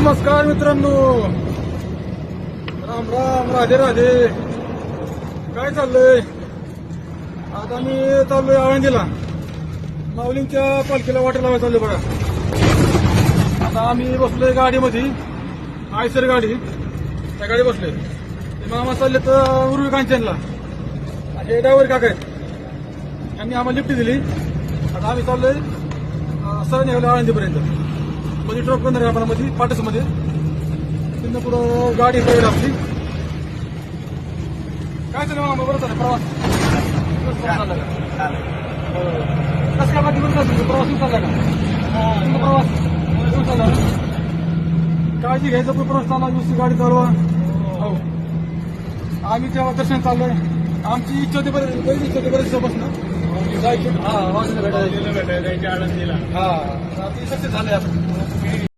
नमस्कार मित्रांनो, राम राम, राधे राधे. काय चाललंय? आता मी चाललोय आळंदीला, माऊलींच्या पालखीला वाटा लावायला चाललोय बघा. आता आम्ही बसलोय गाडीमध्ये, आयसर गाडी, त्या गाडी बसलोय. ते मामा चालले तर उर्वी कांचनला, हे ड्रायव्हर काका आहेत, त्यांनी आम्हाला लिफ्ट दिली. आता आम्ही चाललोय सर निघालो आळंदीपर्यंत. मध्ये ट्रक बंद आपण मध्ये पाटसमध्ये, तिथनं पुढं गाडी पडेल आपली. काय चाललं मामा? बरं चाललं प्रवास? चालला का? कसं काय बाकी बरं चाललं? प्रवास चालला का? प्रवास चालला. काळजी घ्यायचं, पण प्रवास चालला, नुसती गाडी चालवा. हो, आम्ही तेव्हा दर्शन चाललोय. आमची इच्छा होती, बरीच इच्छा होती बरेच दिवसापासून जायची. हा, भेटायला आळंदीला. हा, ती सक्सेस झाले आता.